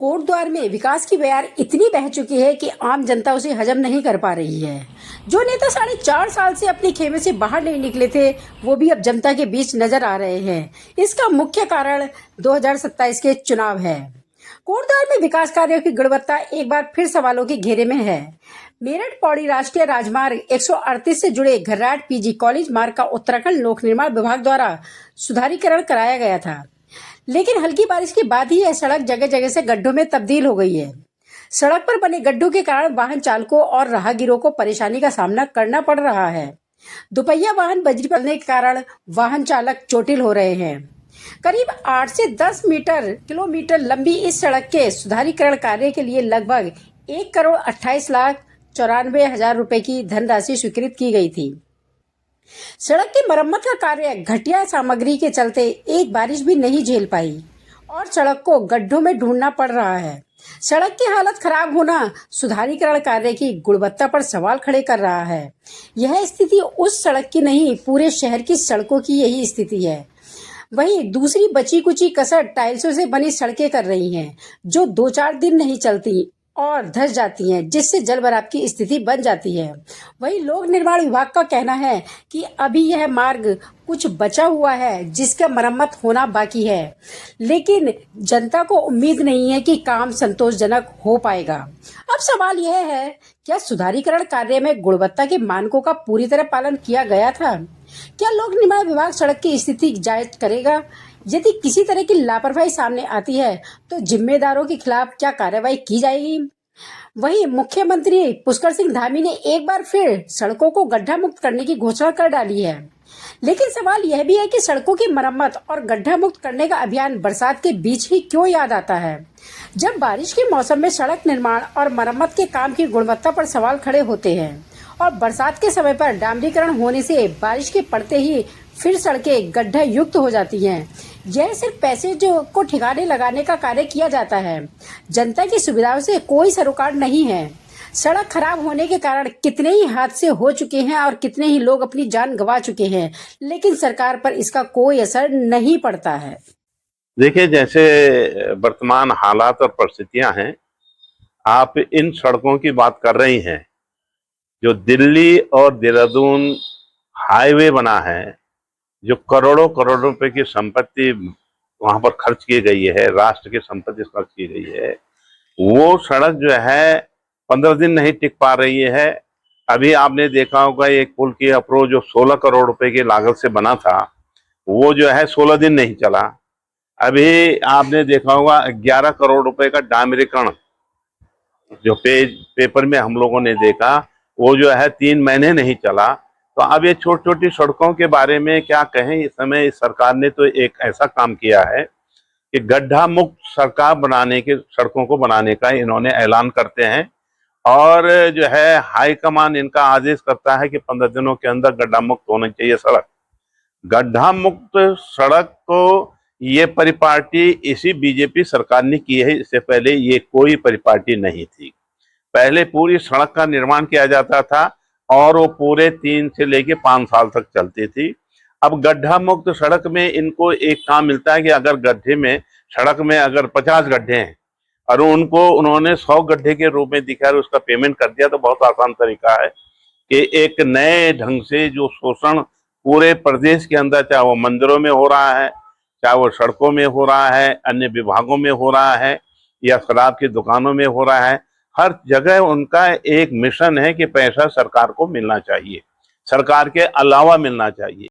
कोटद्वार में विकास की बयार इतनी बह चुकी है कि आम जनता उसे हजम नहीं कर पा रही है। जो नेता 4.5 साल से अपने खेमे से बाहर नहीं निकले थे, वो भी अब जनता के बीच नजर आ रहे हैं। इसका मुख्य कारण 2027 के चुनाव है। कोटद्वार में विकास कार्यों की गुणवत्ता एक बार फिर सवालों के घेरे में है। मेरठ पौड़ी राष्ट्रीय राजमार्ग 138 से जुड़े घर्राट पीजी कॉलेज मार्ग का उत्तराखंड लोक निर्माण विभाग द्वारा सुधारीकरण कराया गया था, लेकिन हल्की बारिश के बाद ही यह सड़क जगह जगह से गड्ढों में तब्दील हो गई है। सड़क पर बने गड्ढों के कारण वाहन चालकों और राहगीरों को परेशानी का सामना करना पड़ रहा है। दोपहिया वाहन बजरी पड़ने के कारण वाहन चालक चोटिल हो रहे हैं। करीब 8 से 10 किलोमीटर लंबी इस सड़क के सुधारीकरण कार्य के लिए लगभग 1,28,94,000 रुपए की धनराशि स्वीकृत की गई थी। सड़क की मरम्मत का कार्य घटिया सामग्री के चलते एक बारिश भी नहीं झेल पाई और सड़क को गड्ढों में ढूंढना पड़ रहा है। सड़क की हालत खराब होना सुधारीकरण कार्य की गुणवत्ता पर सवाल खड़े कर रहा है। यह स्थिति उस सड़क की नहीं, पूरे शहर की सड़कों की यही स्थिति है। वहीं दूसरी बची कुची कसर टाइल्सों से बनी सड़कें कर रही हैं, जो 2-4 दिन नहीं चलती और धंस जाती हैं, जिससे जलभराव की स्थिति बन जाती है। वहीं लोक निर्माण विभाग का कहना है कि अभी यह मार्ग कुछ बचा हुआ है जिसका मरम्मत होना बाकी है, लेकिन जनता को उम्मीद नहीं है कि काम संतोषजनक हो पाएगा। अब सवाल यह है, क्या सुधारीकरण कार्य में गुणवत्ता के मानकों का पूरी तरह पालन किया गया था? क्या लोक निर्माण विभाग सड़क की स्थिति जांच करेगा? यदि किसी तरह की लापरवाही सामने आती है तो जिम्मेदारों के खिलाफ क्या कार्रवाई की जाएगी? वहीं मुख्यमंत्री पुष्कर सिंह धामी ने एक बार फिर सड़कों को गड्ढा मुक्त करने की घोषणा कर डाली है, लेकिन सवाल यह भी है कि सड़कों की मरम्मत और गड्ढा मुक्त करने का अभियान बरसात के बीच ही क्यों याद आता है, जब बारिश के मौसम में सड़क निर्माण और मरम्मत के काम की गुणवत्ता पर सवाल खड़े होते हैं और बरसात के समय पर डामरीकरण होने से बारिश के पड़ते ही फिर सड़कें गड्ढा युक्त हो जाती हैं। यह सिर्फ पैसे को ठिकाने लगाने का कार्य किया जाता है। जनता की सुविधाओं से कोई सरोकार नहीं है। सड़क खराब होने के कारण कितने ही हादसे हो चुके हैं और कितने ही लोग अपनी जान गंवा चुके हैं, लेकिन सरकार पर इसका कोई असर नहीं पड़ता है। देखिए, जैसे वर्तमान हालात और परिस्थितियां हैं, आप इन सड़कों की बात कर रही हैं। जो दिल्ली और देहरादून हाईवे बना है, जो करोड़ों करोड़ रुपए की संपत्ति वहां पर खर्च की गई है, राष्ट्र की संपत्ति खर्च की गई है, वो सड़क जो है 15 दिन नहीं टिक पा रही है। अभी आपने देखा होगा एक पुल की अप्रोच जो 16 करोड़ रुपए की लागत से बना था, वो जो है 16 दिन नहीं चला। अभी आपने देखा होगा 11 करोड़ रुपए का डामरीकरण जो पेपर में हम लोगों ने देखा, वो जो है 3 महीने नहीं चला। तो अब ये छोटी छोटी सड़कों के बारे में क्या कहें। इस समय इस सरकार ने तो एक ऐसा काम किया है कि गड्ढा मुक्त सरकार बनाने के सड़कों को बनाने का इन्होंने ऐलान करते हैं और जो है हाईकमान इनका आदेश करता है कि 15 दिनों के अंदर गड्ढा मुक्त होनी चाहिए सड़क। गड्ढा मुक्त सड़क को ये परिपाटी इसी बीजेपी सरकार ने की है। इससे पहले ये कोई परिपाटी नहीं थी। पहले पूरी सड़क का निर्माण किया जाता था और वो पूरे 3 से लेके 5 साल तक चलती थी। अब गड्ढा मुक्त सड़क में इनको एक काम मिलता है कि अगर गड्ढे में सड़क में अगर 50 गड्ढे हैं और उनको उन्होंने 100 गड्ढे के रूप में दिखाया और उसका पेमेंट कर दिया, तो बहुत आसान तरीका है कि एक नए ढंग से जो शोषण पूरे प्रदेश के अंदर, चाहे वो मंदिरों में हो रहा है, चाहे वो सड़कों में हो रहा है, अन्य विभागों में हो रहा है या शराब की दुकानों में हो रहा है, हर जगह उनका एक मिशन है कि पैसा सरकार को मिलना चाहिए, सरकार के अलावा मिलना चाहिए।